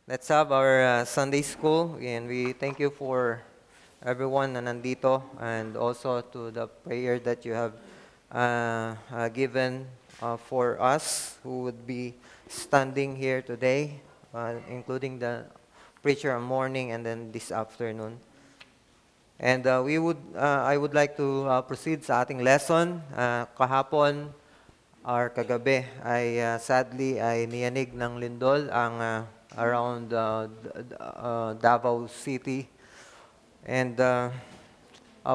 Let's have our Sunday school, and we thank you for everyone na nandito and also to the prayer that you have given for us who would be standing here today, including the preacher on morning and then this afternoon. And I would like to proceed sa ating lesson. Kahapon or kagabi ay sadly ay niyanig ng lindol ang around Davao City. And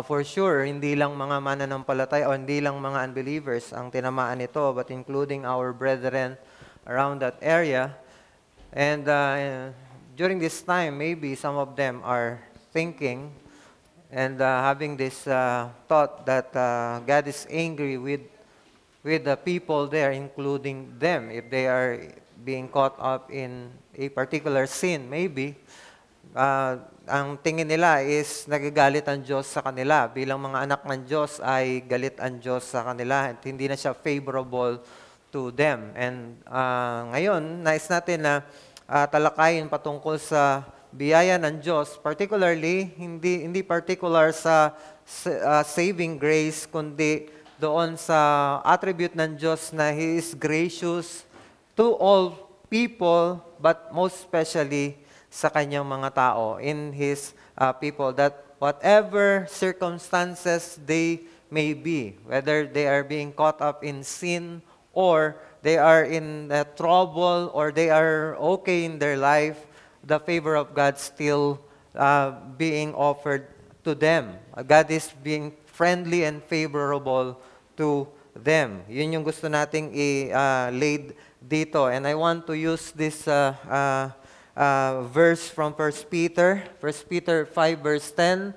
for sure, hindi lang mga mananampalataya o hindi lang mga unbelievers ang tinamaan nito, but including our brethren around that area. And during this time, maybe some of them are thinking and having this thought that God is angry with the people there, including them, if they are being caught up in a particular sin, maybe. Ang tingin nila is nagagalit ang Diyos sa kanila. Bilang mga anak ng Diyos ay galit ang Diyos sa kanila at hindi na siya favorable to them. And ngayon, nais natin na talakayin patungkol sa biyaya ng Diyos, particularly, hindi particular sa saving grace, kundi doon sa attribute ng Diyos na He is gracious to all people, but most especially sa Kanyang mga tao, in His people, that whatever circumstances they may be, whether they are being caught up in sin, or they are in trouble, or they are okay in their life, the favor of God still being offered to them. God is being friendly and favorable to them. Yun yung gusto nating i-laid dito. And I want to use this verse from 1 Peter. 1 Peter 5 verse 10.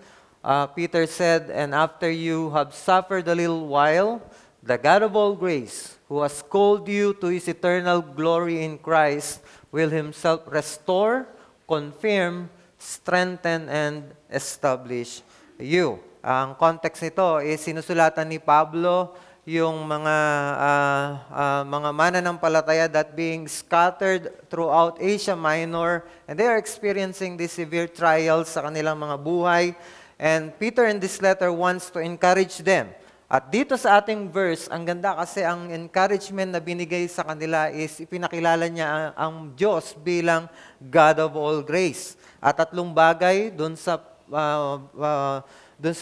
Peter said, "And after you have suffered a little while, the God of all grace, who has called you to His eternal glory in Christ, will Himself restore, confirm, strengthen, and establish you." Ang context nito is sinusulatan ni Pablo yung mga mananampalataya that being scattered throughout Asia Minor, and they are experiencing these severe trials sa kanilang mga buhay. And Peter in this letter wants to encourage them. At dito sa ating verse, ang ganda kasi ang encouragement na binigay sa kanila is ipinakilala niya ang Diyos bilang God of all grace. At tatlong bagay doon sa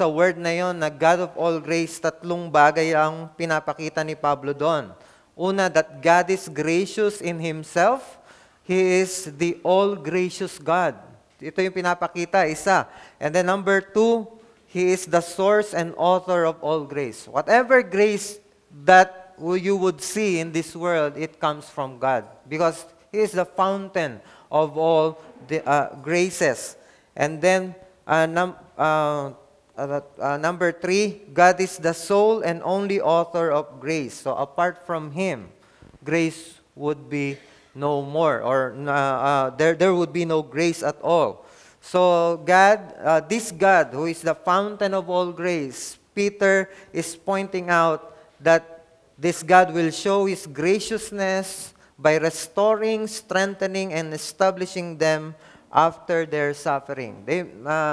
word na yon na God of all grace, tatlong bagay ang pinapakita ni Pablo doon. Una, that God is gracious in Himself. He is the all-gracious God. Ito yung pinapakita, isa. And then number two, He is the source and author of all grace. Whatever grace that you would see in this world, it comes from God. Because He is the fountain of all the graces. And then, number three, God is the sole and only author of grace. So apart from Him, grace would be no more, or there would be no grace at all. So God, this God who is the fountain of all grace, Peter is pointing out that this God will show His graciousness by restoring, strengthening, and establishing them after their suffering. They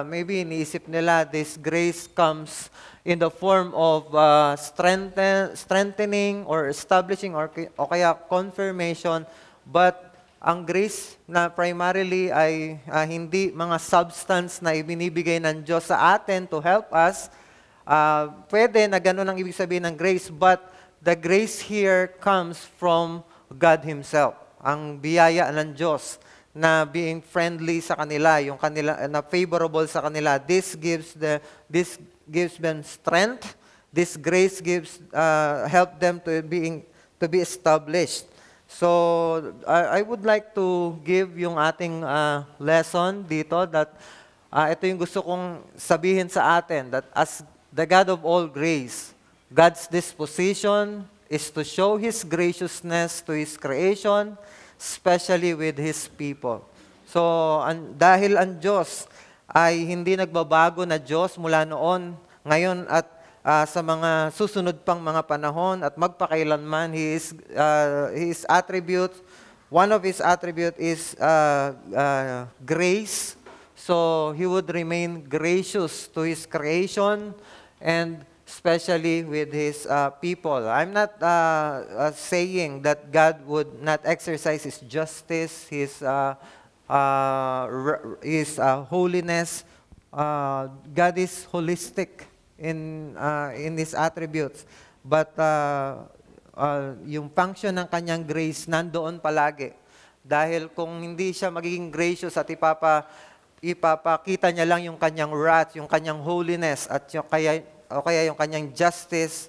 maybe iniisip nila this grace comes in the form of strengthening or establishing or kaya confirmation, but ang grace na primarily ay hindi mga substance na ibinibigay ng Diyos sa atin to help us. Pwede na ganun ang ibig sabihin ng grace, but the grace here comes from God Himself. Ang biyaya ng Diyos na being friendly sa kanila, yung kanila na favorable sa kanila. This gives them strength. This grace gives help them to be established. So I would like to give yung ating lesson dito that ito yung gusto kong sabihin sa atin, that as the God of all grace, God's disposition is to show His graciousness to His creation, especially with His people. So, dahil ang Diyos ay hindi nagbabago na Diyos mula noon, ngayon at sa mga susunod pang mga panahon at magpakailanman, His attributes one of his attribute is grace. So he would remain gracious to his creation and especially with his people. I'm not saying that God would not exercise his justice, his holiness. God is holistic in his attributes. But yung function ng kanyang grace nandoon palagi. Dahil kung hindi siya magiging gracious at ipapakita niya lang yung kanyang wrath, yung kanyang holiness, at kaya yung kanyang justice,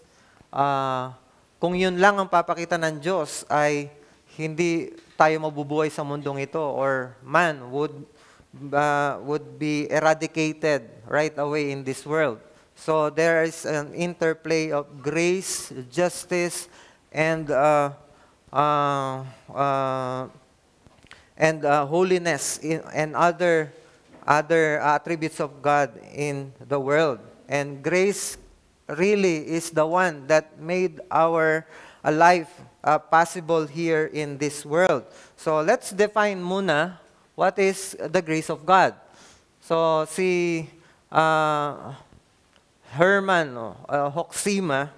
kung yun lang ang papakita ng Diyos, ay hindi tayo mabubuhay sa mundong ito, or man would be eradicated right away in this world. So there is an interplay of grace, justice, and holiness and other attributes of God in the world. And grace really is the one that made our life possible here in this world. So let's define muna what is the grace of God. So si Herman Hoxima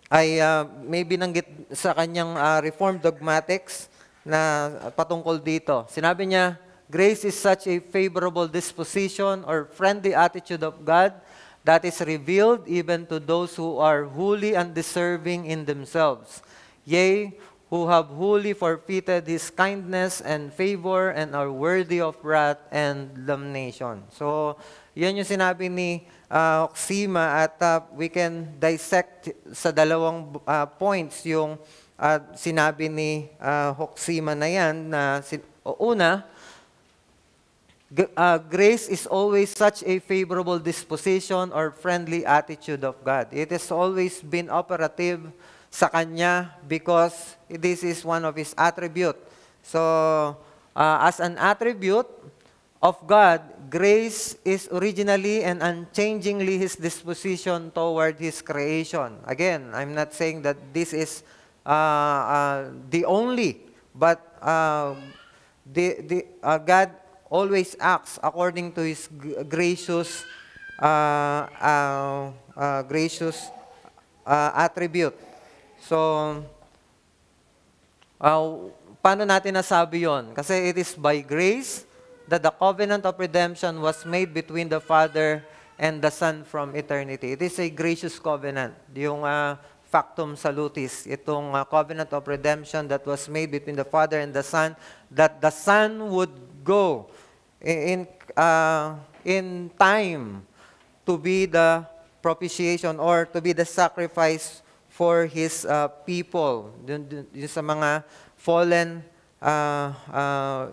ay may binanggit sa kanyang Reformed Dogmatics na patungkol dito. Sinabi niya, grace is such a favorable disposition or friendly attitude of God that is revealed even to those who are wholly undeserving in themselves. Yea, who have wholly forfeited His kindness and favor and are worthy of wrath and damnation. So, yan yung sinabi ni Hoxima at we can dissect sa dalawang points yung sinabi ni Hoxima na yan. Una, grace is always such a favorable disposition or friendly attitude of God. It has always been operative sa Kanya because this is one of His attributes. So, as an attribute of God, grace is originally and unchangingly His disposition toward His creation. Again, I'm not saying that this is the only, but God always acts according to His gracious attribute. So, paano natin nasabi yon? Kasi it is by grace that the covenant of redemption was made between the Father and the Son from eternity. It is a gracious covenant. Yung factum salutis, itong covenant of redemption that was made between the Father and the Son, that the Son would go in time to be the propitiation or to be the sacrifice for His people, dun sa mga fallen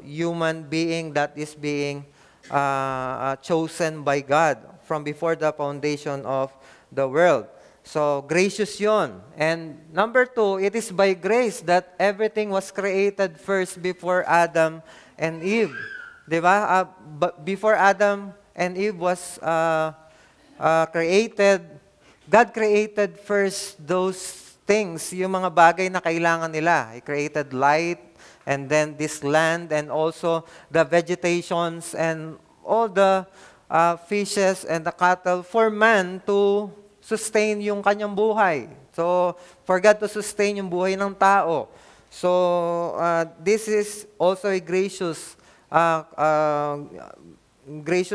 human being that is being chosen by God from before the foundation of the world. So, gracious yon. And number two, it is by grace that everything was created first before Adam and Eve. Diba? Before Adam and Eve was created, God created first those things, yung mga bagay na kailangan nila. He created light, and then this land, and also the vegetations, and all the fishes and the cattle for man to sustain yung kanyang buhay. So, for God to sustain yung buhay ng tao. So, this is also a gracious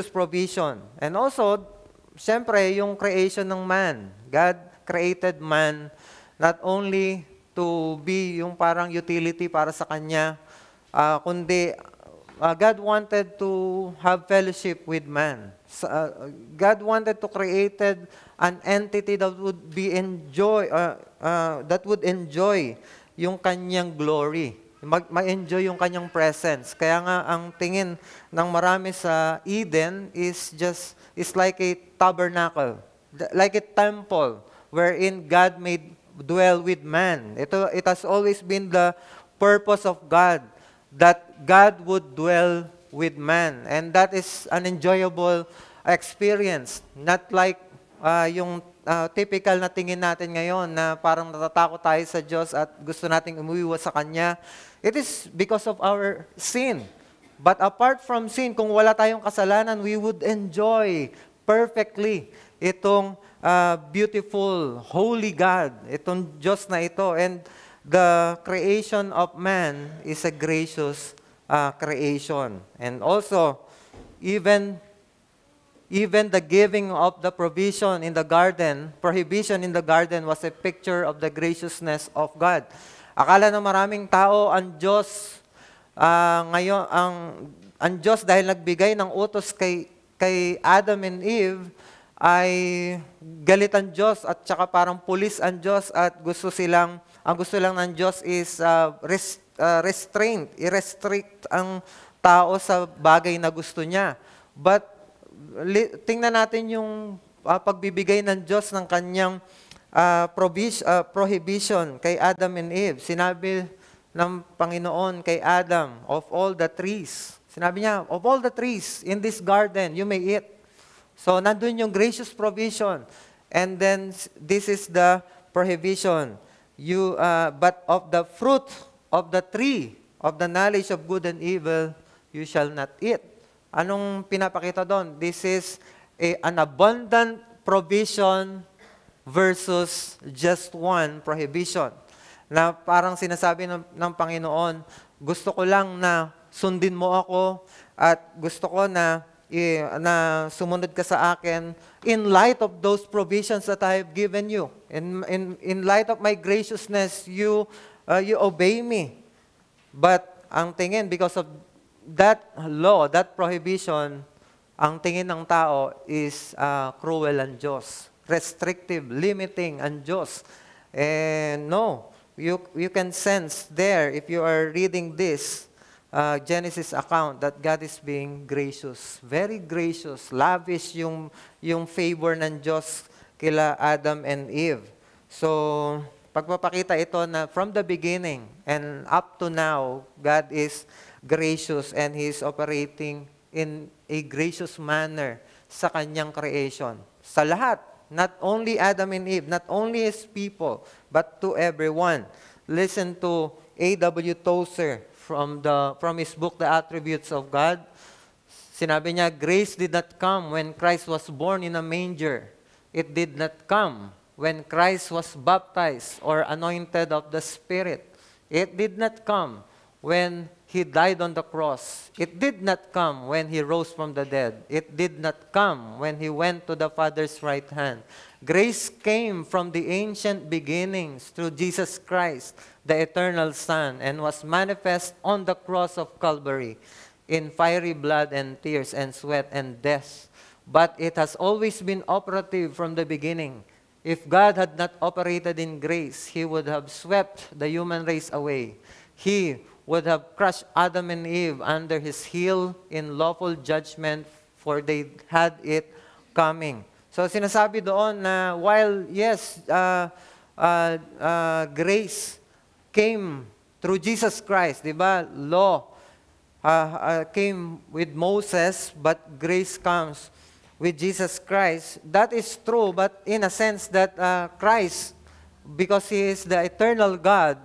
provision. And also, siyempre, yung creation ng man. God created man not only to be yung parang utility para sa Kanya, kundi God wanted to have fellowship with man. God wanted to create an entity that would enjoy yung Kanyang glory. Ma-enjoy yung Kanyang presence. Kaya nga ang tingin ng marami sa Eden is like a tabernacle, like a temple wherein God may dwell with man. It has always been the purpose of God that God would dwell with man. And that is an enjoyable experience. Not like yung typical na tingin natin ngayon na parang natatakot tayo sa Diyos at gusto nating umuwiwas sa Kanya, it is because of our sin. But apart from sin, kung wala tayong kasalanan, we would enjoy perfectly itong beautiful, holy God, itong Diyos na ito. And the creation of man is a gracious creation. And also, even the giving of the provision in the garden, prohibition in the garden was a picture of the graciousness of God. Akala ng maraming tao, ang Diyos, ngayon, ang Diyos dahil nagbigay ng utos kay Adam and Eve, ay galit ang Diyos at saka parang pulis ang Diyos at ang gusto lang ng Diyos is restraint, i-restrict ang tao sa bagay na gusto niya. But tingnan natin yung pagbibigay ng Diyos ng kanyang prohibition kay Adam and Eve. Sinabi ng Panginoon kay Adam, of all the trees. Sinabi niya, of all the trees in this garden, you may eat. So, nandun yung gracious provision. And then, this is the prohibition. But of the fruit of the tree, of the knowledge of good and evil, you shall not eat. Anong pinapakita doon? This is an abundant provision versus just one prohibition. Na parang sinasabi ng Panginoon, gusto ko lang na sundin mo ako at gusto ko na sumunod ka sa akin in light of those provisions that I have given you. In light of my graciousness, you obey me. But ang tingin, because of that law, that prohibition, ang tingin ng tao is cruel ang Diyos, restrictive, limiting ang Diyos. And no, you can sense there, if you are reading this, Genesis account, that God is being gracious, very gracious, lavish yung favor ng Diyos kila Adam and Eve. So, pagpapakita ito na from the beginning and up to now, God is gracious and He is operating in a gracious manner sa kanyang creation. Sa lahat, not only Adam and Eve, not only His people, but to everyone. Listen to A.W. Tozer from his book, The Attributes of God. Sinabi niya, grace did not come when Christ was born in a manger. It did not come when Christ was baptized or anointed of the Spirit. It did not come when He died on the cross. It did not come when He rose from the dead. It did not come when He went to the Father's right hand. Grace came from the ancient beginnings through Jesus Christ, the eternal Son, and was manifest on the cross of Calvary in fiery blood and tears and sweat and death. But it has always been operative from the beginning. If God had not operated in grace, He would have swept the human race away. He would have crushed Adam and Eve under His heel in lawful judgment, for they had it coming. So sinasabi doon na while, yes, grace came through Jesus Christ, di ba? Law came with Moses, but grace comes with Jesus Christ. That is true, but in a sense that Christ, because He is the eternal God,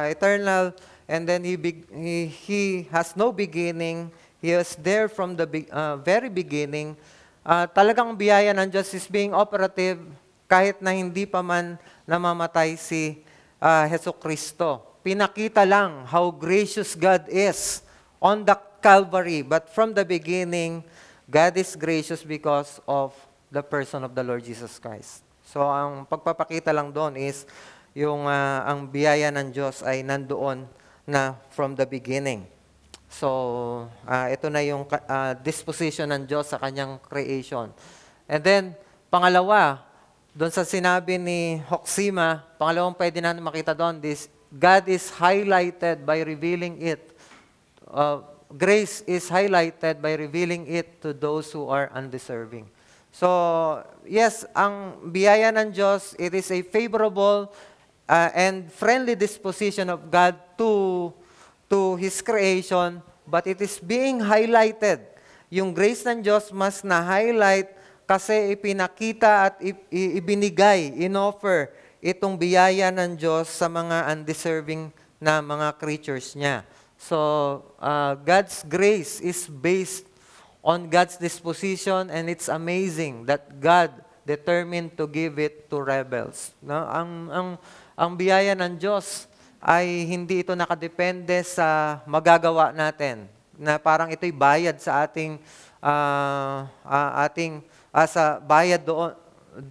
eternal, and then He has no beginning, He was there from the very beginning. Talagang biyaya ng Diyos is being operative kahit na hindi pa man namamatay si Jesucristo. Pinakita lang how gracious God is on the Calvary. But from the beginning, God is gracious because of the person of the Lord Jesus Christ. So ang pagpapakita lang doon is yung ang biyaya ng Diyos ay nandoon na from the beginning. So, ito na yung disposition ng Diyos sa kanyang creation. And then, pangalawa, doon sa sinabi ni Hoxima, pangalawang pwede natin makita doon, God is highlighted by revealing it. Grace is highlighted by revealing it to those who are undeserving. So, yes, ang biyaya ng Diyos, it is a favorable and friendly disposition of God to His creation, but it is being highlighted. Yung grace ng Diyos mas na-highlight kasi ipinakita at ibinigay, inoffer itong biyaya ng Diyos sa mga undeserving na mga creatures niya. So, God's grace is based on God's disposition, and it's amazing that God determined to give it to rebels. No? Ang biyaya ng Diyos ay hindi ito nakadepende sa magagawa natin, na parang ito'y bayad sa ating sa bayad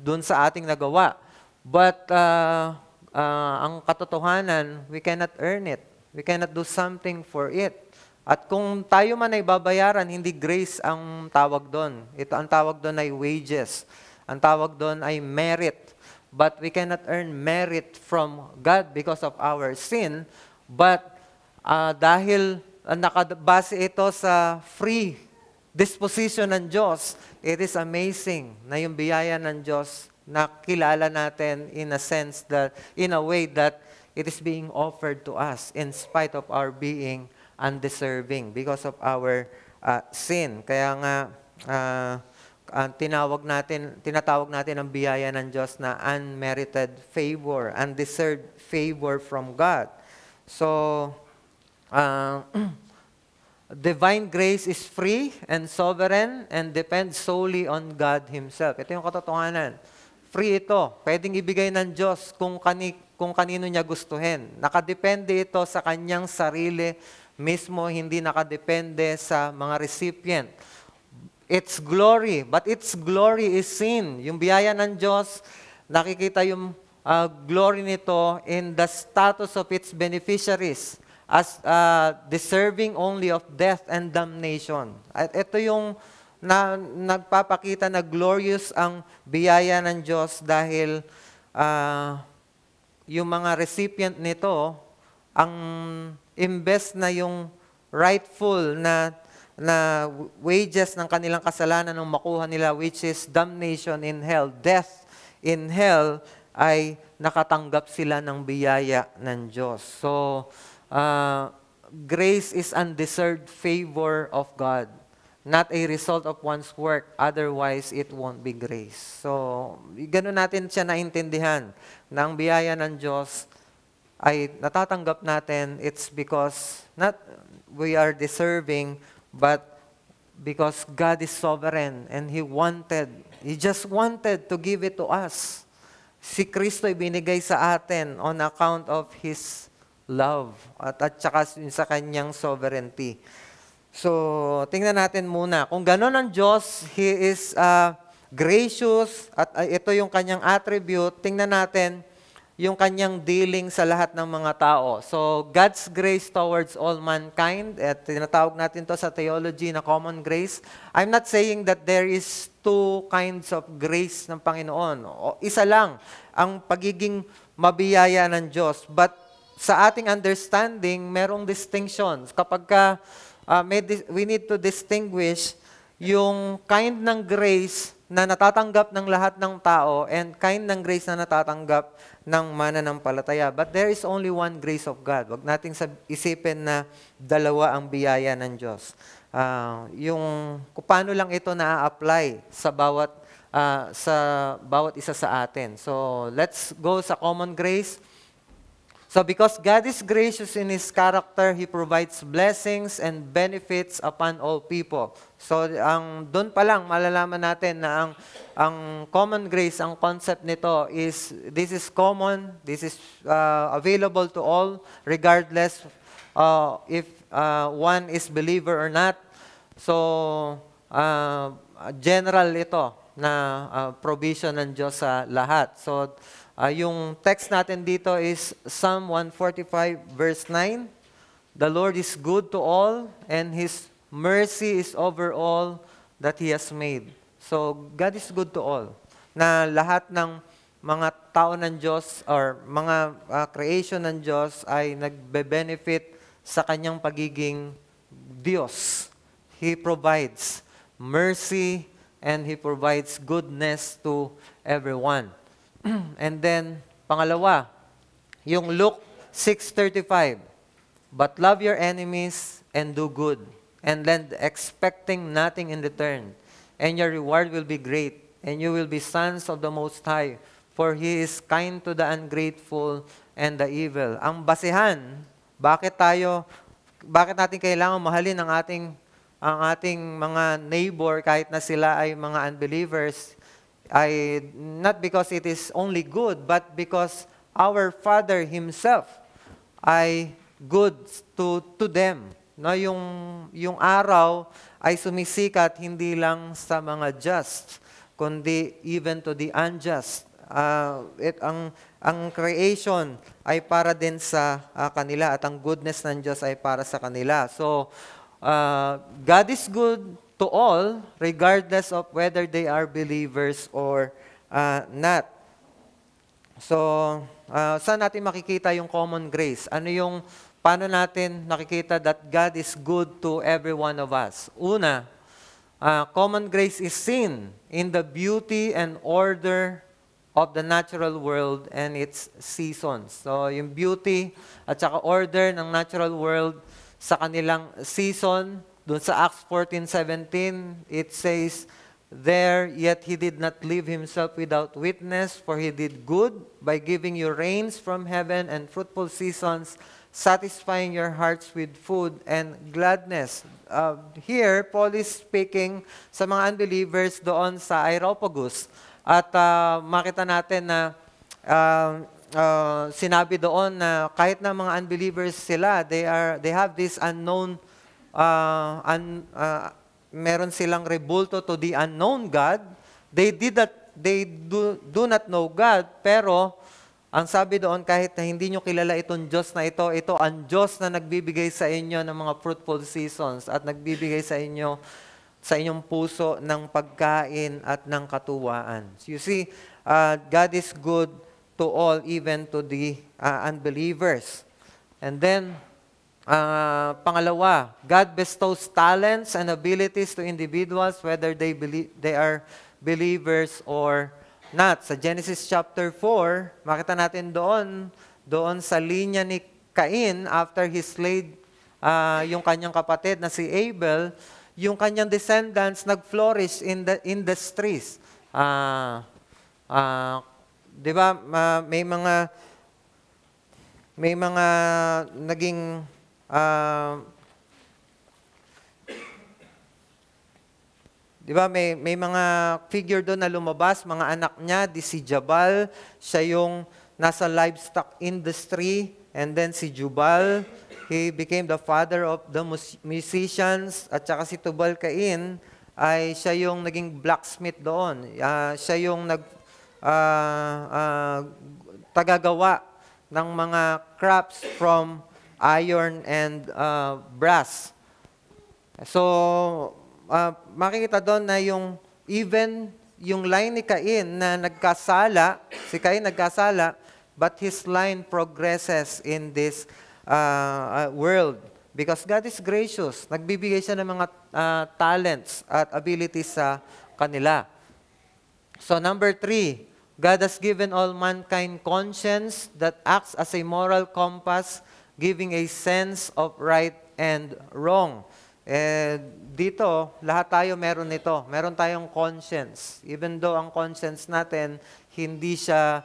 doon sa ating nagawa. But ang katotohanan, we cannot earn it. We cannot do something for it. At kung tayo man ay babayaran, hindi grace ang tawag doon. Ang tawag doon ay wages. Ang tawag doon ay merit. But we cannot earn merit from God because of our sin. But dahil nakabase ito sa free disposition ng Diyos, it is amazing na yung biyaya ng Diyos na kilala natin in a way that it is being offered to us in spite of our being undeserving because of our sin. Kaya nga tinatawag natin ang biyaya ng Diyos na unmerited favor, undeserved favor from God. So, divine grace is free and sovereign and depends solely on God Himself. Ito yung katotohanan. Free ito. Pwedeng ibigay ng Diyos kung kanino niya gustuhin. Nakadepende ito sa kanyang sarili mismo, hindi nakadepende sa mga recipient. Its glory, but its glory is seen. Yung biyaya ng Diyos, nakikita yung glory nito in the status of its beneficiaries as deserving only of death and damnation. At ito yung nagpapakita na glorious ang biyaya ng Diyos dahil yung mga recipient nito, ang imbes na yung rightful na wages ng kanilang kasalanan nung makuha nila, which is damnation in hell, death in hell, ay nakatanggap sila ng biyaya ng Diyos. So, grace is undeserved favor of God, not a result of one's work. Otherwise, it won't be grace. So, ganun natin siya naintindihan na ang biyaya ng Diyos ay natatanggap natin. It's because not we are deserving, but because God is sovereign and He just wanted to give it to us. Si Kristo ibinigay sa atin on account of His love at saka sa Kanyang sovereignty. So, tingnan natin muna. Kung gano'n ang Diyos, He is gracious at ito yung Kanyang attribute, tingnan natin yung Kanyang dealing sa lahat ng mga tao. So, God's grace towards all mankind, at tinatawag natin to sa theology na common grace. I'm not saying that there is two kinds of grace ng Panginoon. Isa lang ang pagiging mabiyaya ng Diyos. But sa ating understanding, merong distinctions. Kapag we need to distinguish yung kind ng grace na natatanggap ng lahat ng tao and kind ng grace na natatanggap ng mananampalataya. But there is only one grace of God. Huwag nating isipin na dalawa ang biyaya ng Diyos. Kung paano lang ito na-apply sa bawat isa sa atin. So, let's go sa common grace. So, because God is gracious in His character, He provides blessings and benefits upon all people. So, doon pa lang malalaman natin na ang common grace, ang concept nito is, this is common, this is available to all, regardless if one is believer or not. So, general ito na provision ng Diyos sa lahat. So, yung text natin dito is Psalm 145 verse 9. The Lord is good to all, and His mercy is over all that He has made. So, God is good to all. Na lahat ng mga tao ng Diyos or mga creation ng Diyos ay nagbe-benefit sa Kanyang pagiging Diyos. He provides mercy and He provides goodness to everyone. And then, pangalawa, yung Luke 6:35. But love your enemies and do good, and lend expecting nothing in return, and your reward will be great, and you will be sons of the Most High, for He is kind to the ungrateful and the evil. Ang basehan, bakit natin kailangan mahalin ang ating mga neighbor kahit na sila ay mga unbelievers, ay not because it is only good, but because our Father Himself ay good to them. No, yung araw ay sumisikat hindi lang sa mga just, kundi even to the unjust. Ang creation ay para din sa kanila at ang goodness ng Diyos ay para sa kanila. So, God is good to all regardless of whether they are believers or not. So, saan natin makikita yung common grace? Paano natin nakikita that God is good to every one of us? Una, common grace is seen in the beauty and order of the natural world and its seasons. So, yung beauty at saka order ng natural world sa kanilang season, doon sa Acts 14:17, it says, "There, yet he did not leave himself without witness, for he did good by giving you rains from heaven and fruitful seasons, satisfying your hearts with food and gladness." Here, Paul is speaking sa mga unbelievers doon sa Areopagus. At makita natin na sinabi doon na kahit na mga unbelievers sila, they have this unknown, meron silang rebulto to the unknown God. They do not know God, pero ang sabi doon, kahit na hindi nyo kilala itong Diyos na ito ang Diyos na nagbibigay sa inyo ng mga fruitful seasons at nagbibigay sa inyong puso ng pagkain at ng katuwaan. So you see, God is good to all, even to the unbelievers. And then, pangalawa, God bestows talents and abilities to individuals, whether they are believers or not. Sa Genesis chapter 4, makita natin doon sa linya ni Cain, after he slayed yung kanyang kapatid na si Abel, yung kanyang descendants nag-flourish in the industries. Di ba, may mga naging di ba, may mga figure doon na lumabas, mga anak niya, si Jabal, siya yung nasa livestock industry, and then si Jubal, he became the father of the musicians, at saka si Tubal-Cain ay siya yung naging blacksmith doon. Siya yung tagagawa ng mga crafts from iron and brass. So, makikita doon na even yung line ni Cain na si Cain nagkasala, but his line progresses in this world. Because God is gracious. Nagbibigay siya ng mga talents at abilities sa kanila. So number 3, God has given all mankind conscience that acts as a moral compass, giving a sense of right and wrong. Dito, lahat tayo meron nito. Meron tayong conscience. Even though ang conscience natin, hindi siya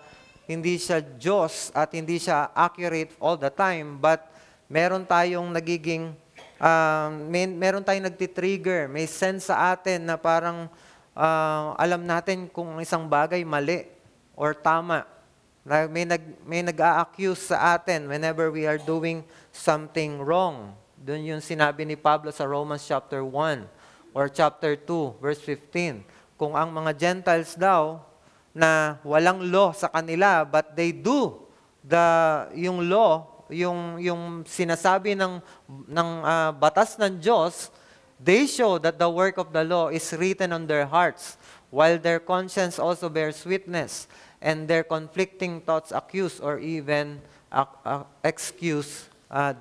Diyos at hindi siya accurate all the time, but meron tayong meron tayong nagtitrigger. May sense sa atin na parang alam natin kung isang bagay mali or tama. May nag-a-accuse sa atin whenever we are doing something wrong. Doon yung sinabi ni Pablo sa Romans chapter 1 or chapter 2, verse 15. Kung ang mga Gentiles daw na walang law sa kanila, but they do yung law, yung sinasabi ng batas ng Diyos, they show that the work of the law is written on their hearts, while their conscience also bears witness, and their conflicting thoughts accuse or even excuse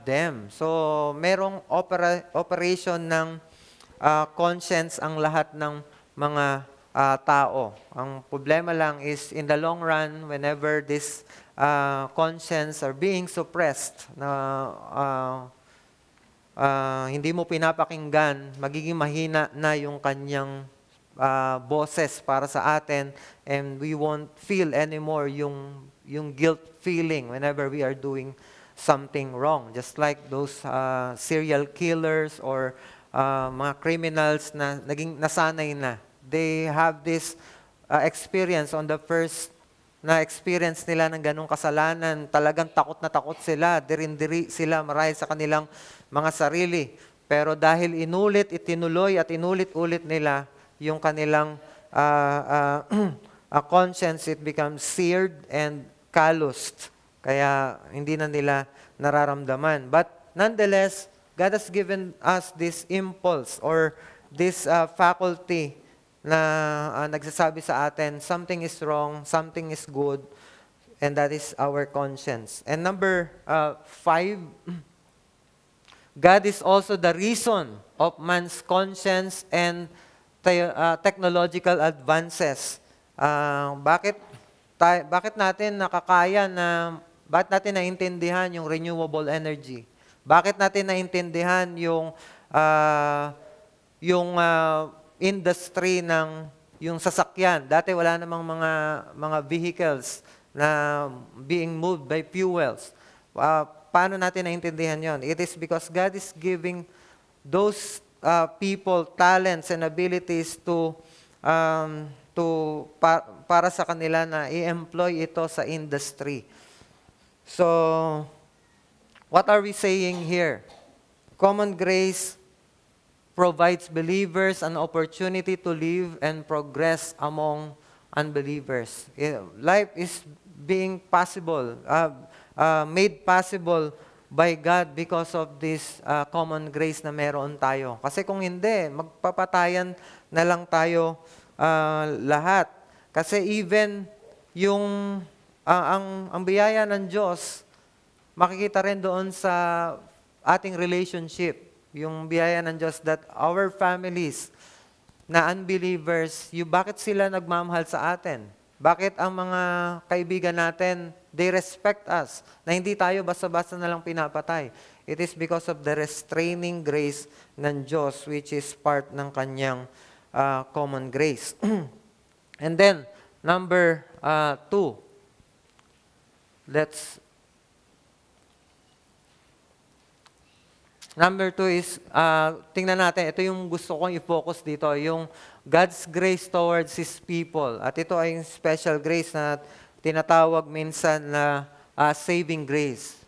them. So, merong operation ng conscience ang lahat ng mga tao. Ang problema lang is, in the long run, whenever this conscience are being suppressed, hindi mo pinapakinggan, magiging mahina na yung kanyang boses para sa atin, and we won't feel anymore yung guilt feeling whenever we are doing something wrong. Just like those serial killers or mga criminals na naging nasanay na. They have this experience on the first na experience nila ng ganong kasalanan. Talagang takot na takot sila, dirindiri sila marahil sa kanilang mga sarili. Pero dahil itinuloy at inulit-ulit nila yung kanilang conscience, it becomes seared and calloused. Kaya hindi na nila nararamdaman. But nonetheless, God has given us this impulse or this faculty na nagsasabi sa atin, something is wrong, something is good, and that is our conscience. And number 5, God is also the reason of man's conscience and technological advances. Bakit natin nakakaya na, bakit natin naintindihan yung renewable energy? Bakit natin naintindihan yung industry ng yung sasakyan? Dati wala namang mga vehicles na being moved by fuels. Paano natin naintindihan yon? It is because God is giving those people talents and abilities para sa kanila na i-employ ito sa industry. So, what are we saying here? Common grace provides believers an opportunity to live and progress among unbelievers. Life is being possible, made possible by God because of this common grace na meron tayo. Kasi kung hindi, magpapatayan na lang tayo lahat. Kasi even ang biyaya ng Diyos, makikita rin doon sa ating relationship, yung biyaya ng Diyos that our families na unbelievers, bakit sila nagmamahal sa atin? Bakit ang mga kaibigan natin, they respect us, na hindi tayo basta-basta na lang pinapatay? It is because of the restraining grace ng Diyos, which is part ng kanyang common grace. And then, number 2, Number 2 is, tingnan natin, ito yung gusto kong i-focus dito, yung God's grace towards His people. At ito ay yung special grace na tinatawag minsan na saving grace.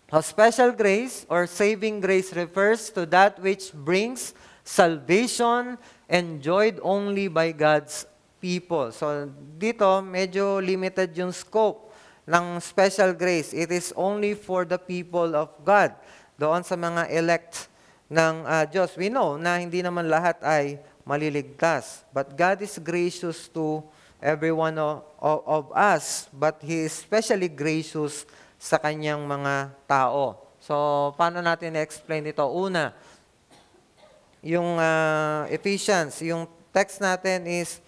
So, special grace or saving grace refers to that which brings salvation enjoyed only by God's people. So, dito, medyo limited yung scope ng special grace. It is only for the people of God. Doon sa mga elect ng Diyos. We know na hindi naman lahat ay maliligtas. But God is gracious to every one of us. But He is especially gracious sa kanyang mga tao. So, paano natin i-explain ito? Una, yung Ephesians, yung text natin is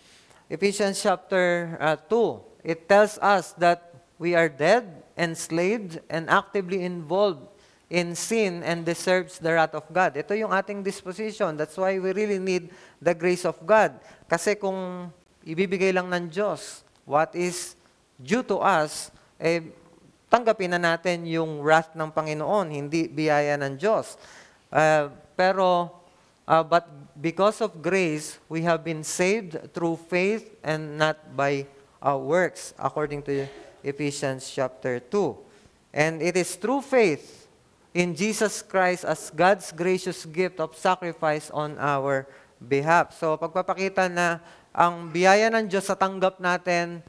Ephesians chapter 2. It tells us that we are dead, enslaved, and actively involved in sin and deserves the wrath of God. Ito yung ating disposition. That's why we really need the grace of God. Kasi kung ibibigay lang ng Diyos what is due to us, tanggapin na natin yung wrath ng Panginoon, hindi biyaya ng Diyos. But because of grace, we have been saved through faith and not by our works, according to Ephesians chapter 2. And it is through faith in Jesus Christ as God's gracious gift of sacrifice on our behalf. So, pagpapakita na ang biyaya ng Diyos sa tanggap natin,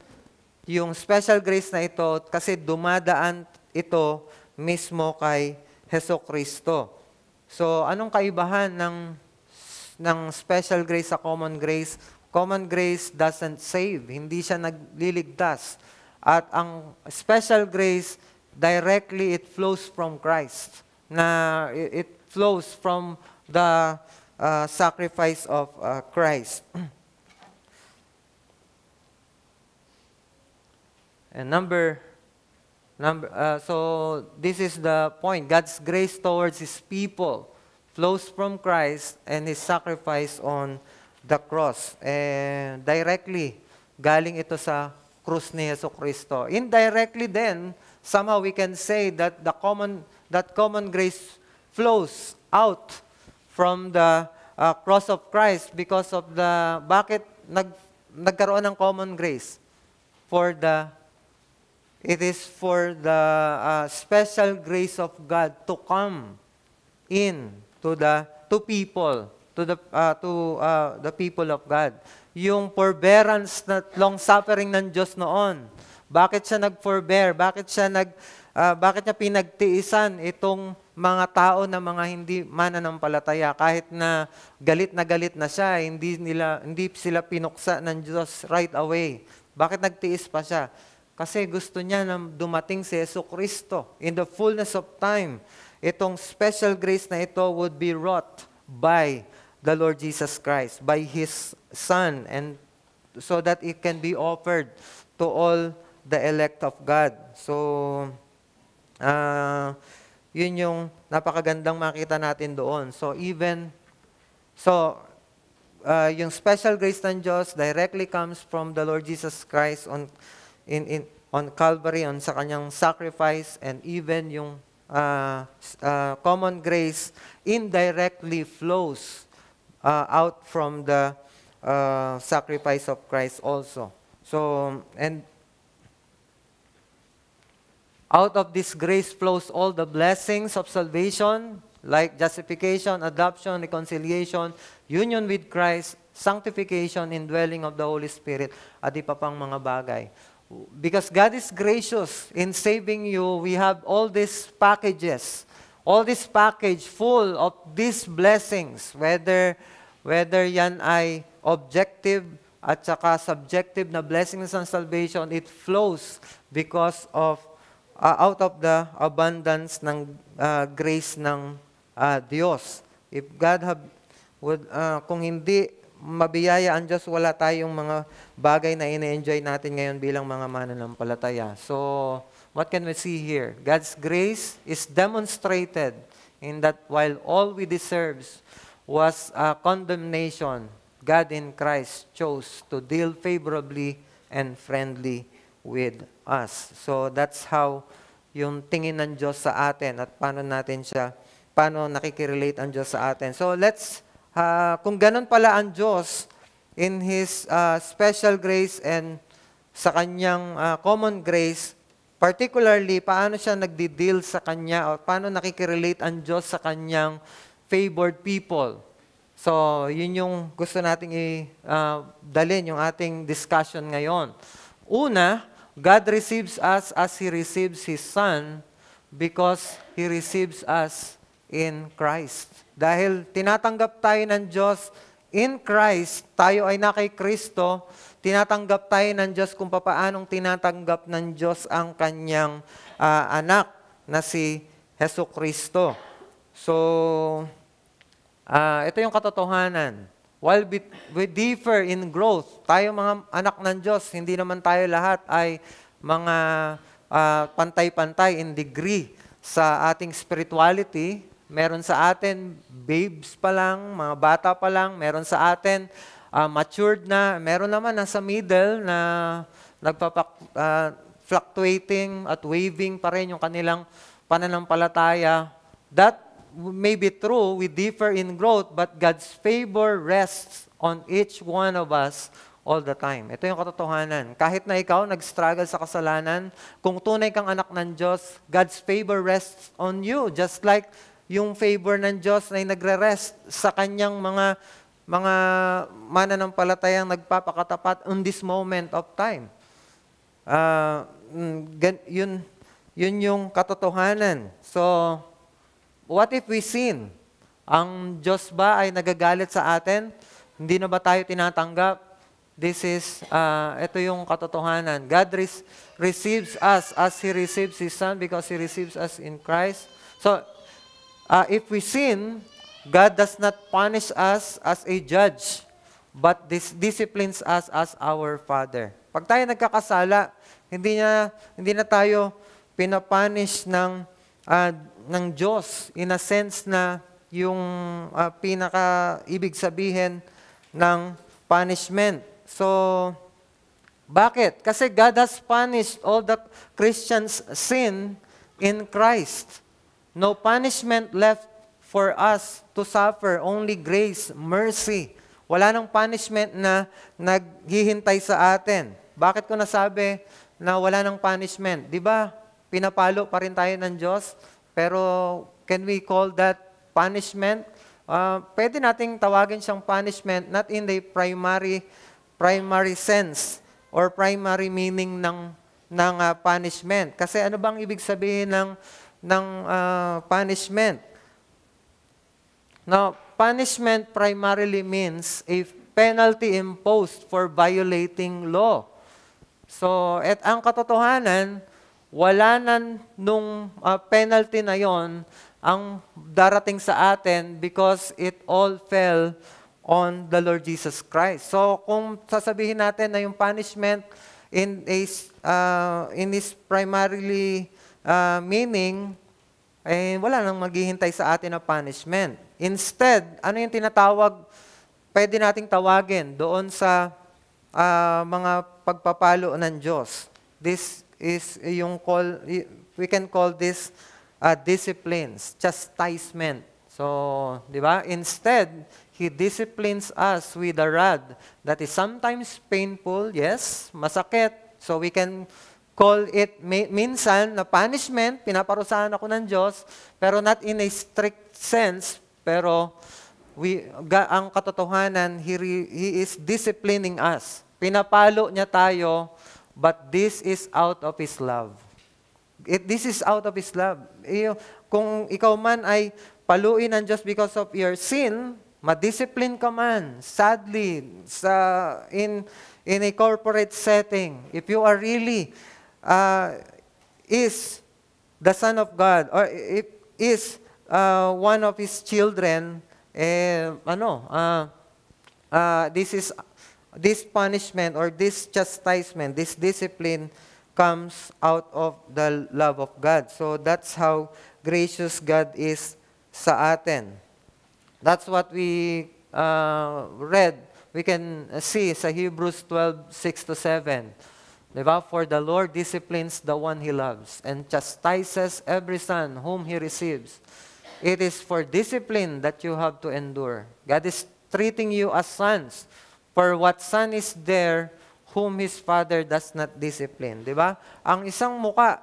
yung special grace na ito, kasi dumadaan ito mismo kay Hesukristo. So, anong kaibahan ng special grace sa common grace? Common grace doesn't save. Hindi siya nagliligtas. At ang special grace, directly it flows from Christ. It flows from the sacrifice of Christ. And so this is the point. God's grace towards His people flows from Christ and His sacrifice on the cross. Directly, galing ito sa krus ni Jesucristo. Indirectly then, somehow we can say that that common grace flows out from the cross of Christ because of bakit nagkaroon ng common grace? It is for the special grace of God to come in to people, to the people of God. Yung forbearance na long suffering ng Diyos noon. Bakit siya nag-forbear? Bakit niya pinagtiisan itong mga tao na mga hindi mananampalataya? Kahit na galit na siya, hindi sila pinuksa ng Diyos right away. Bakit nagtiis pa siya? Kasi gusto niya na dumating si Jesucristo in the fullness of time. Itong special grace na ito would be wrought by the Lord Jesus Christ, by His Son, and so that it can be offered to all the elect of God. So, yun yung napakagandang makita natin doon. Yung special grace ng Diyos directly comes from the Lord Jesus Christ on Calvary, sa kanyang sacrifice, and even yung common grace indirectly flows out from the sacrifice of Christ also. And out of this grace flows all the blessings of salvation, like justification, adoption, reconciliation, union with Christ, sanctification, indwelling of the Holy Spirit, at iba pang mga bagay. Because God is gracious in saving you, we have all these packages, all this package full of these blessings, whether yan ay objective at saka subjective na blessings ng salvation, it flows because of out of the abundance ng grace ng Diyos. If God kung hindi mabiyaya ang Diyos, wala tayong mga bagay na ine-enjoy natin ngayon bilang mga mananampalataya. So, what can we see here? God's grace is demonstrated in that while all we deserve was condemnation, God in Christ chose to deal favorably and friendly with us. So, that's how yung tingin ng Diyos sa atin at paano nakikirelate ang Diyos sa atin. So, kung ganun pala ang Diyos in His special grace and sa Kanyang common grace, particularly, paano siya nagdi-deal sa Kanya o paano nakikirelate ang Diyos sa Kanyang favored people. So, yun yung gusto nating dalhin, yung ating discussion ngayon. Una, God receives us as He receives His Son because He receives us in Christ. Dahil tinatanggap tayo ng Diyos in Christ, tayo ay na kay Kristo, tinatanggap tayo ng Diyos kung paanong tinatanggap ng Diyos ang Kanyang anak na si Jesucristo. So, ito yung katotohanan. While we differ in growth, tayo mga anak ng Diyos, hindi naman tayo lahat ay mga pantay-pantay in degree sa ating spirituality. Meron sa atin, babes pa lang, mga bata pa lang. Meron sa atin, matured na. Meron naman nasa middle na fluctuating at waving pa rin yung kanilang pananampalataya. That may be true, we differ in growth, but God's favor rests on each one of us all the time. Ito yung katotohanan. Kahit na ikaw nag-struggle sa kasalanan, kung tunay kang anak ng Diyos, God's favor rests on you. Just like yung favor ng Diyos na nagre-rest sa Kanyang mga mananampalatayang nagpapakatapat on this moment of time. Yun yung katotohanan. So, what if we sin? Ang Diyos ba ay nagagalit sa atin? Hindi na ba tayo tinatanggap? Ito yung katotohanan. God receives us as He receives His Son because He receives us in Christ. So, if we sin, God does not punish us as a judge, but disciplines us as our Father. Pag tayo nagkakasala, hindi na tayo pinapunish ng Diyos in a sense na yung ibig sabihin ng punishment. So, bakit? Kasi God has punished all the Christians' sin in Christ. No punishment left for us to suffer, only grace, mercy. Wala nang punishment na naghihintay sa atin. Bakit ko nasabi na wala nang punishment? Di ba, pinapalo pa rin tayo ng Diyos, pero can we call that punishment? Pwede nating tawagin siyang punishment, not in the primary sense or primary meaning ng punishment. Kasi ano bang ibig sabihin ng punishment? Now, punishment primarily means a penalty imposed for violating law. So, ang katotohanan, wala na nung penalty na yon ang darating sa atin because it all fell on the Lord Jesus Christ. So, kung sasabihin natin na yung punishment in its primarily meaning, wala nang maghihintay sa atin na punishment. Instead, ano yung pwede nating tawagin doon sa mga pagpapalo ng Diyos. This is we can call this disciplines, chastisement. So, di ba? Instead, He disciplines us with a rod that is sometimes painful, yes, masakit. So, we can call it minsan na punishment, pinaparusahan ako ng Diyos, pero not in a strict sense, pero ang katotohanan, He is disciplining us. Pinapalo niya tayo, but this is out of His love. This is out of His love. Kung ikaw man ay paluin ng Diyos because of your sin, madiscipline ka man, sadly, in a corporate setting, if you are really is the Son of God, or if is one of His children, this punishment or this chastisement, this discipline comes out of the love of God. So that's how gracious God is sa atin. That's what we read. We can see sa Hebrews 12:6-7. Diba? For the Lord disciplines the one He loves and chastises every son whom He receives. It is for discipline that you have to endure. God is treating you as sons. For what son is there whom his father does not discipline? Diba? Ang isang muka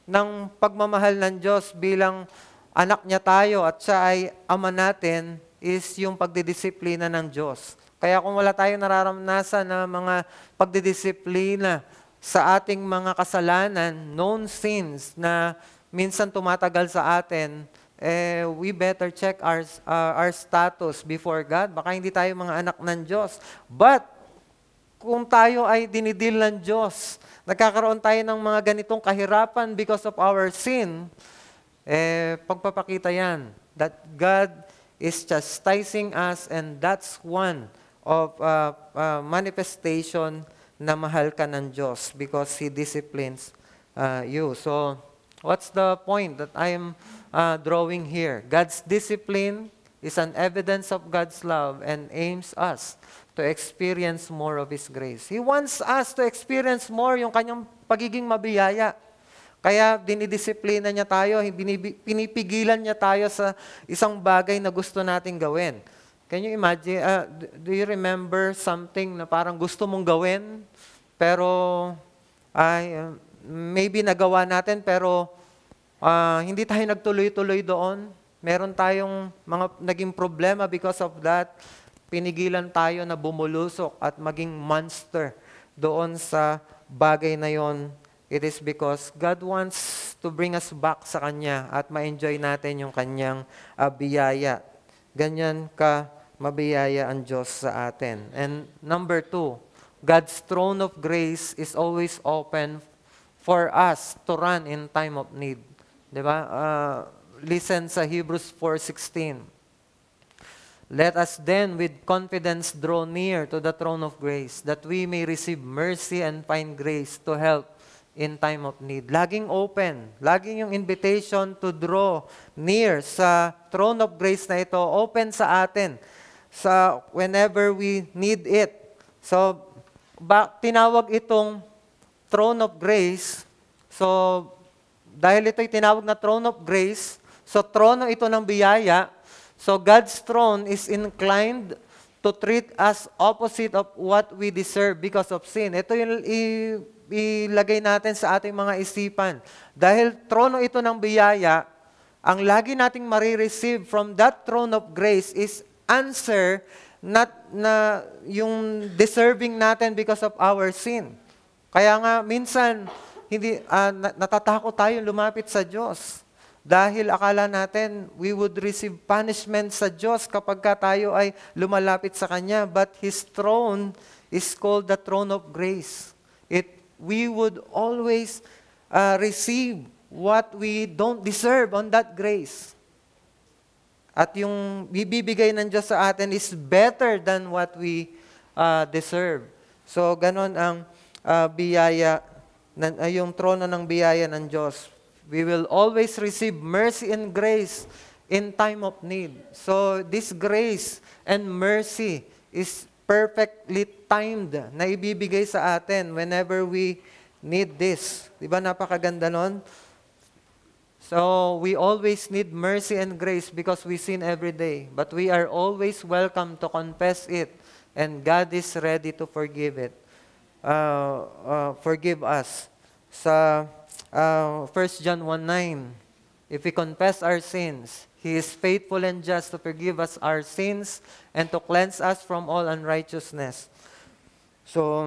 ng pagmamahal ng Diyos bilang anak niya tayo at siya ay ama natin is yung pagdidisiplina ng Diyos. Kaya kung wala tayong nararamnasan na mga pagdidisiplina sa ating mga kasalanan, known sins na minsan tumatagal sa atin, we better check our status before God. Baka hindi tayo mga anak ng Diyos. But, kung tayo ay dinidil ng Diyos, nagkakaroon tayo ng mga ganitong kahirapan because of our sin, pagpapakita yan that God is chastising us, and that's one of manifestation na mahal ka ng Diyos because He disciplines you. So, what's the point that I am drawing here? God's discipline is an evidence of God's love and aims us to experience more of His grace. He wants us to experience more yung kanyang pagiging mabiyaya. Kaya dinidisiplina niya tayo, pinipigilan niya tayo sa isang bagay na gusto nating gawin. Can you imagine, do you remember something na parang gusto mong gawin, pero maybe nagawa natin, pero hindi tayo nagtuloy-tuloy doon. Meron tayong mga naging problema because of that. Pinigilan tayo na bumulusok at maging monster doon sa bagay na yon. It is because God wants to bring us back sa Kanya at ma-enjoy natin yung Kanyang biyaya. Ganyan ka mabiyaya ang Diyos sa atin. And number 2, God's throne of grace is always open for us to run in time of need. Diba? Listen sa Hebrews 4:16. Let us then with confidence draw near to the throne of grace, that we may receive mercy and find grace to help in time of need. Laging open. Laging yung invitation to draw near sa throne of grace na ito, open sa atin. sa whenever we need it. So, tinawag itong throne of grace. So, dahil ito'y tinawag na throne of grace, so trono ito ng biyaya. So, God's throne is inclined to treat us opposite of what we deserve because of sin. Ito yung ilagay natin sa ating mga isipan. Dahil trono ito ng biyaya, ang lagi nating marireceive from that throne of grace is answer not na yung deserving natin because of our sin. Kaya nga minsan hindi natatakot tayo lumapit sa Diyos dahil akala natin we would receive punishment sa Diyos kapag tayo ay lumalapit sa Kanya. But His throne is called the throne of grace. We would always receive what we don't deserve on that grace. At yung bibigay ng Diyos sa atin is better than what we deserve. So, ganon ang biyaya, yung trono ng biyaya ng Diyos. We will always receive mercy and grace in time of need. So, this grace and mercy is perfectly timed na ibibigay sa atin whenever we need this. Diba napakaganda nun? So, we always need mercy and grace because we sin every day. But we are always welcome to confess it. And God is ready to forgive it. Forgive us. Sa 1 John 1:9, if we confess our sins, He is faithful and just to forgive us our sins and to cleanse us from all unrighteousness. So,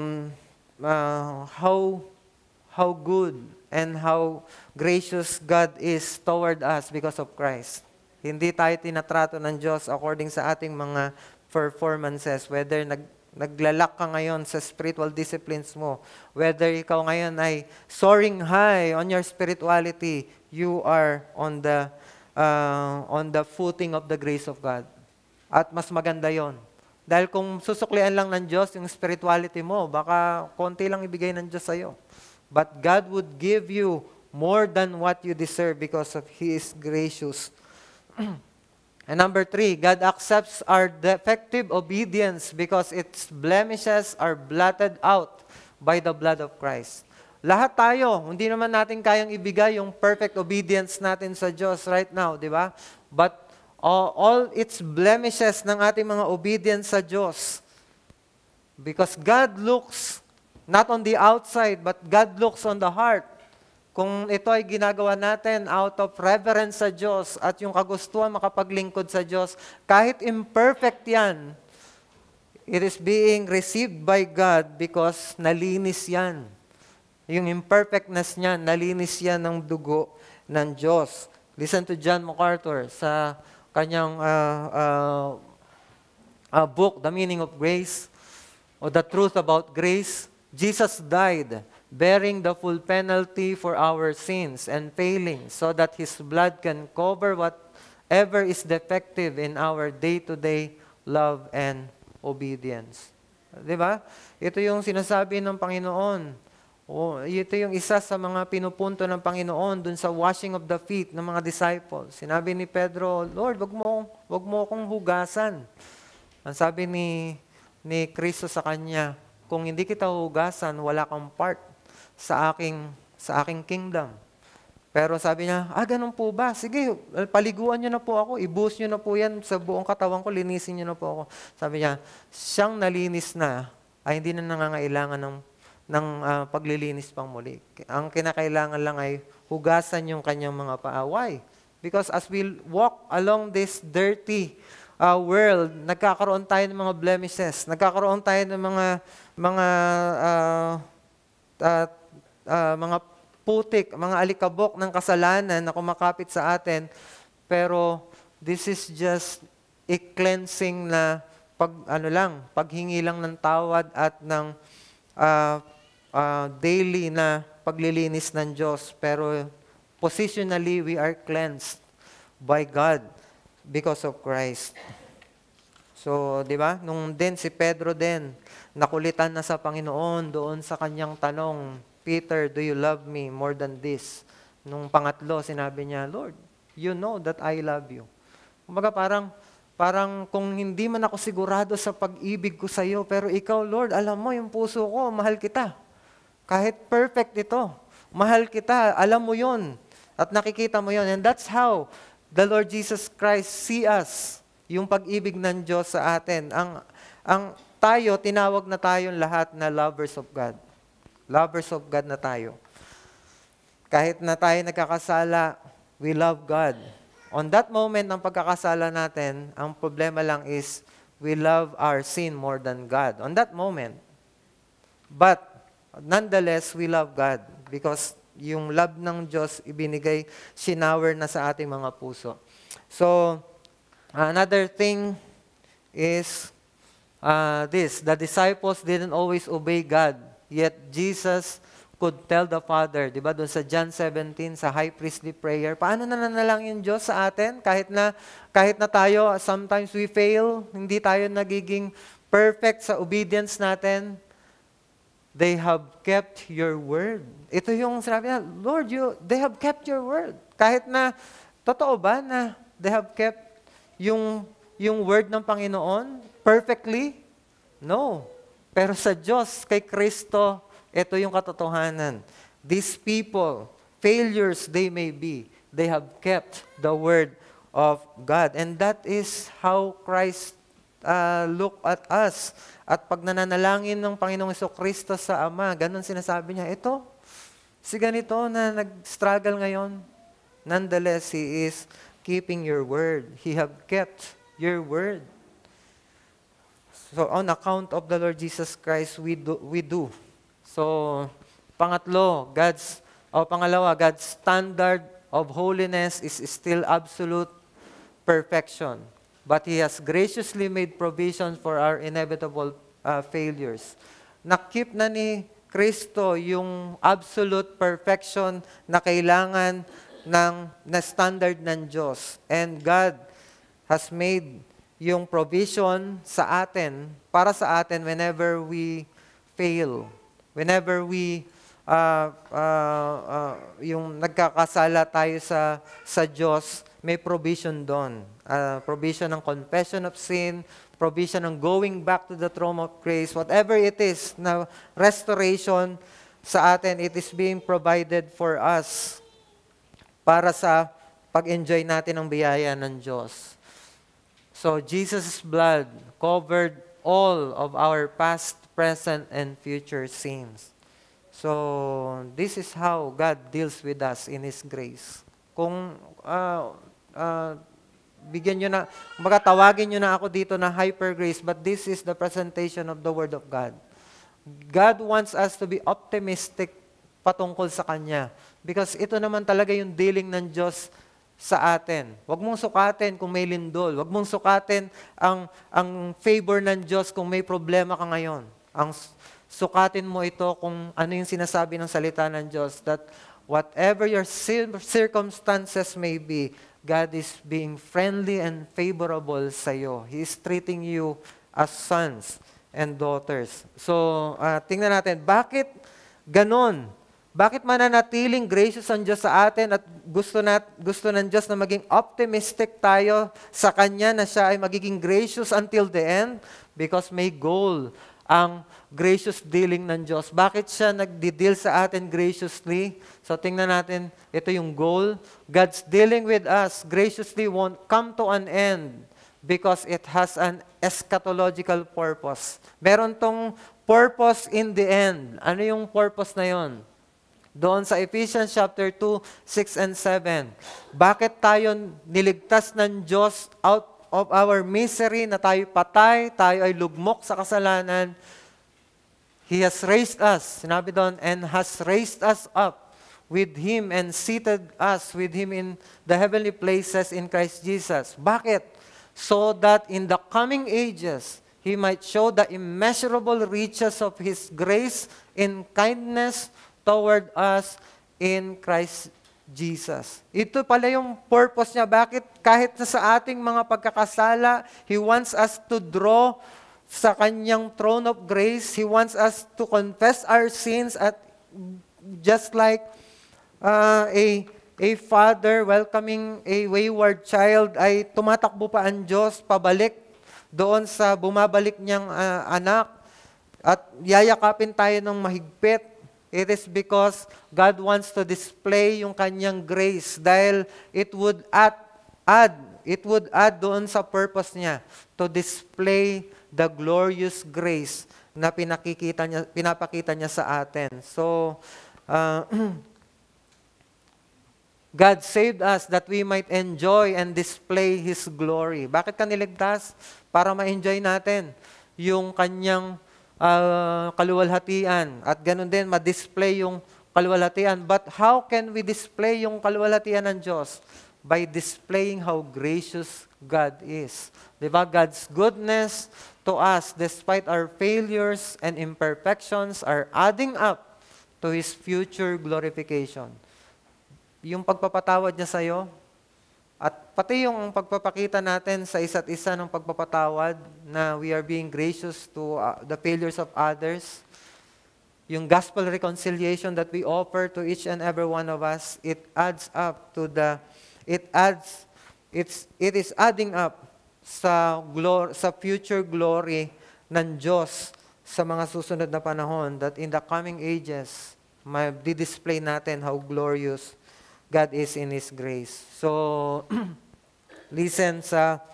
how good and how gracious God is toward us because of Christ. Hindi tayo tinatrato ng Diyos according sa ating mga performances, whether naglalak ka ngayon sa spiritual disciplines mo, whether ikaw ngayon ay soaring high on your spirituality, you are on the footing of the grace of God. At mas maganda yon. Dahil kung susuklian lang ng Diyos yung spirituality mo, baka konti lang ibigay ng Diyos sa'yo. But God would give you more than what you deserve because of He is gracious. And number 3, God accepts our defective obedience because its blemishes are blotted out by the blood of Christ. Lahat tayo, hindi naman natin kayang ibigay yung perfect obedience natin sa Diyos right now, di ba? But all its blemishes ng ating mga obedience sa Diyos, because God looks not on the outside, but God looks on the heart. Kung ito ay ginagawa natin out of reverence sa Diyos at yung kagustuhan makapaglingkod sa Diyos, kahit imperfect yan, it is being received by God because nalinis yan. Yung imperfectness niya, nalinis yan ng dugo ng Diyos. Listen to John MacArthur sa kanyang book, The Meaning of Grace, or The Truth About Grace. Jesus died, bearing the full penalty for our sins and failings, so that His blood can cover whatever is defective in our day-to-day love and obedience. Diba? Ito yung sinasabi ng Panginoon. Ito yung isa sa mga pinupunto ng Panginoon dun sa washing of the feet ng mga disciples. Sinabi ni Pedro, Lord, wag mo akong hugasan. Ang sabi ni Kristo sa kanya, kung hindi kita hugasan, wala kang part sa aking kingdom. Pero sabi niya, ganun po ba? Sige, paliguan niyo na po ako, ibuhos niyo na po yan sa buong katawan ko, linisin niyo na po ako. Sabi niya, siyang nalinis na, ay hindi na nangangailangan ng paglilinis pang muli. Ang kinakailangan lang ay hugasan yung kanyang mga paaway. Because as we walk along this dirty world, nagkakaroon tayo ng mga blemishes, nagkakaroon tayo ng mga putik, mga alikabok ng kasalanan na kumakapit sa atin. Pero this is just a cleansing na paghingi lang ng tawad at ng daily na paglilinis ng Diyos. Pero positionally, we are cleansed by God because of Christ. So, di ba? Nung din si Pedro din, nakulitan na sa Panginoon doon sa kanyang tanong, Peter, do you love me more than this? Nung pangatlo, sinabi niya, Lord, you know that I love you. Kumbaga parang parang kung hindi man ako sigurado sa pag-ibig ko sa iyo, pero ikaw, Lord, alam mo yung puso ko, mahal kita. Kahit perfect ito, mahal kita, alam mo yun. At nakikita mo yun. And that's how the Lord Jesus Christ see us. Yung pag-ibig ng Diyos sa atin. Ang tayo, tinawag na tayong lahat na lovers of God. Lovers of God na tayo. Kahit na tayo nagkakasala, we love God. On that moment ng pagkakasala natin, ang problema lang is we love our sin more than God. On that moment. But, nonetheless, we love God because yung love ng Diyos ibinigay, sinower na sa ating mga puso. So, another thing is this. The disciples didn't always obey God, yet Jesus could tell the Father, di ba, doon sa John 17, sa high priestly prayer, paano nananalang yung Diyos sa atin? Kahit na tayo, sometimes we fail, hindi tayo nagiging perfect sa obedience natin, they have kept your word. Ito yung sinabi niya, Lord, they have kept your word. Kahit na, totoo ba na they have kept yung word ng Panginoon perfectly? No. Pero sa Diyos, kay Kristo, ito yung katotohanan. These people, failures they may be, they have kept the word of God. And that is how Christ look at us. At pag nananalangin ng Panginoong Jesucristo sa Ama, ganun sinasabi niya, ito, si ganito na nag-struggle ngayon, nonetheless, He is keeping your word. He have kept your word. So, on account of the Lord Jesus Christ, we do. So, pangalawa, God's standard of holiness is still absolute perfection. But He has graciously made provision for our inevitable failures. Nakip na ni Kristo yung absolute perfection na kailangan na standard ng Diyos. And God has made yung provision sa atin, para sa atin whenever we fail. Whenever we yung nagkakasala tayo sa Diyos, may provision doon. Provision ng confession of sin, provision ng going back to the throne of grace, whatever it is na restoration sa atin, it is being provided for us para sa pag-enjoy natin ng biyaya ng Diyos. So, Jesus' blood covered all of our past, present, and future sins. So, this is how God deals with us in His grace. Kung bigyan nyo na, tawagin nyo na ako dito na hyper grace, but this is the presentation of the Word of God. God wants us to be optimistic patungkol sa Kanya. Because ito naman talaga yung dealing ng Diyos sa atin. Huwag mong sukatin kung may lindol. Huwag mong sukatin ang favor ng Diyos kung may problema ka ngayon. Sukatin mo ito kung ano yung sinasabi ng salita ng Diyos, that whatever your circumstances may be, God is being friendly and favorable sa iyo. He is treating you as sons and daughters. So, tingnan natin, bakit ganon? Bakit mananatiling gracious ang Diyos sa atin at gusto ng Diyos na maging optimistic tayo sa Kanya na siya ay magiging gracious until the end? Because may goal ang gracious dealing ng Diyos. Bakit siya nagdi-deal sa atin graciously? So tingnan natin, ito yung goal. God's dealing with us graciously won't come to an end because it has an eschatological purpose. Meron tong purpose in the end. Ano yung purpose na yon? Doon sa Ephesians chapter 2, 6 and 7. Bakit tayo niligtas ng Diyos out of our misery na tayo patay, tayo ay lugmok sa kasalanan? He has raised us, sinabi doon, and has raised us up with Him and seated us with Him in the heavenly places in Christ Jesus. Bakit? So that in the coming ages, He might show the immeasurable riches of His grace in kindness toward us in Christ Jesus. Ito pala yung purpose niya. Bakit kahit sa ating mga pagkakasala, He wants us to draw sa Kanyang throne of grace. He wants us to confess our sins at just like a father welcoming a wayward child, ay tumatakbo pa ang Diyos pabalik doon sa bumabalik niyang anak at yayakapin tayo ng mahigpit. It is because God wants to display yung kanyang grace dahil it would add doon sa purpose niya to display the glorious grace na pinapakita niya sa atin. So, God saved us that we might enjoy and display His glory. Bakit ka niligtas? Para ma-enjoy natin yung kanyang kaluwalhatian. At ganun din, ma-display yung kaluwalhatian. But how can we display yung kaluwalhatian ng Diyos? By displaying how gracious God is. Diba? God's goodness to us, despite our failures and imperfections, are adding up to His future glorification. Yung pagpapatawad niya sa'yo, at pati yung pagpapakita natin sa isa't isa ng pagpapatawad na we are being gracious to the failures of others, yung gospel reconciliation that we offer to each and every one of us, it is adding up sa future glory ng Diyos sa mga susunod na panahon, that in the coming ages, di-display natin how glorious God is in His grace. So, listen sa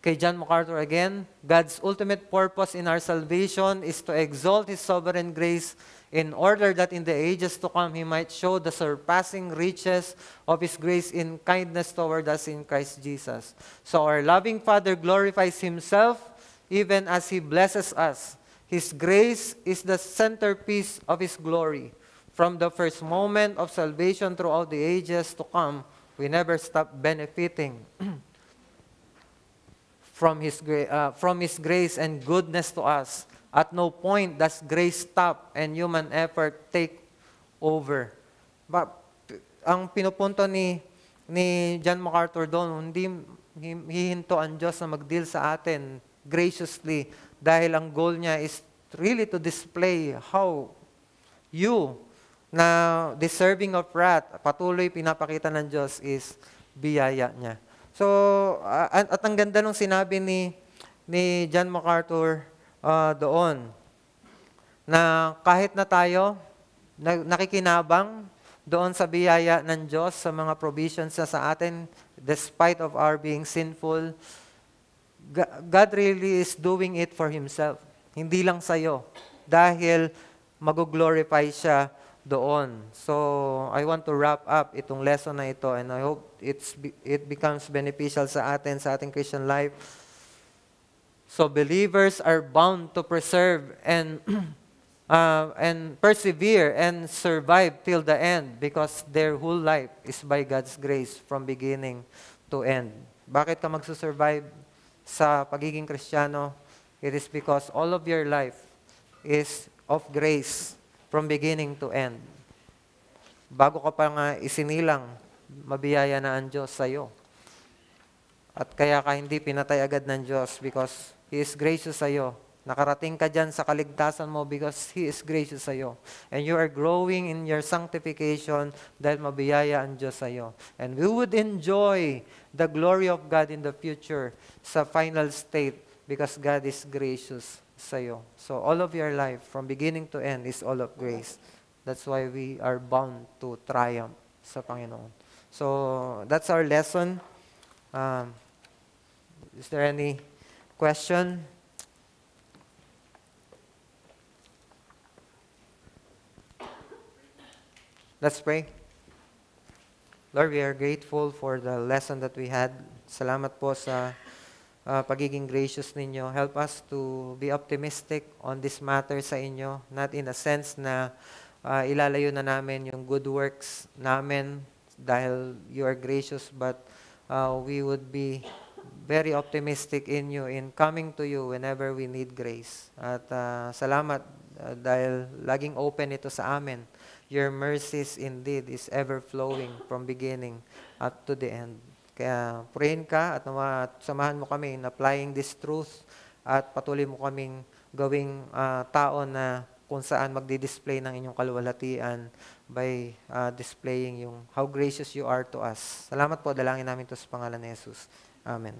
kay John MacArthur again. God's ultimate purpose in our salvation is to exalt His sovereign grace in order that in the ages to come He might show the surpassing riches of His grace in kindness toward us in Christ Jesus. So our loving Father glorifies Himself even as He blesses us. His grace is the centerpiece of His glory. From the first moment of salvation throughout the ages to come, we never stop benefiting from His grace and goodness to us. At no point does grace stop and human effort take over. But ang pinupunto ni John MacArthur doon, hindi hihinto ang Diyos na mag-deal sa atin graciously dahil ang goal niya is really to display how you na deserving of wrath, patuloy pinapakita ng Diyos is biyaya niya. So, at ang ganda nung sinabi ni John MacArthur doon, na kahit na tayo nakikinabang doon sa biyaya ng Diyos, sa mga provisions na sa atin, despite of our being sinful, God really is doing it for Himself. Hindi lang sa'yo. Dahil mag-glorify siya doon. So, I want to wrap up itong lesson na ito and I hope it becomes beneficial sa ating Christian life. So, believers are bound to preserve and persevere and survive till the end because their whole life is by God's grace from beginning to end. Bakit ka magsusurvive sa pagiging Kristiyano? It is because all of your life is of grace from beginning to end. Bago ka pa nga isinilang, mabiyaya na ang Diyos sa iyo. At kaya ka hindi pinatay agad ng Diyos because He is gracious sa iyo. Nakarating ka dyan sa kaligtasan mo because He is gracious sa iyo. And you are growing in your sanctification dahil mabiyaya ang Diyos sa iyo. And we would enjoy the glory of God in the future sa final state because God is gracious sa'yo. So all of your life, from beginning to end, is all of grace. That's why we are bound to triumph sa Panginoon. So that's our lesson. Is there any question? Let's pray. Lord, we are grateful for the lesson that we had. Salamat po sa pagiging gracious ninyo. Help us to be optimistic on this matter sa inyo. Not in a sense na ilalayo na namin yung good works namin dahil you are gracious, but we would be very optimistic in you, in coming to you whenever we need grace. At salamat dahil laging open ito sa amin. Your mercies indeed is ever flowing from beginning up to the end. Kaya prayin ka at samahan mo kami in applying this truth at patuloy mo kaming gawing tao na kung saan magdi-display ng inyong kaluwalhatian by displaying yung how gracious you are to us. Salamat po, dalangin namin to sa pangalan ni Jesus. Amen.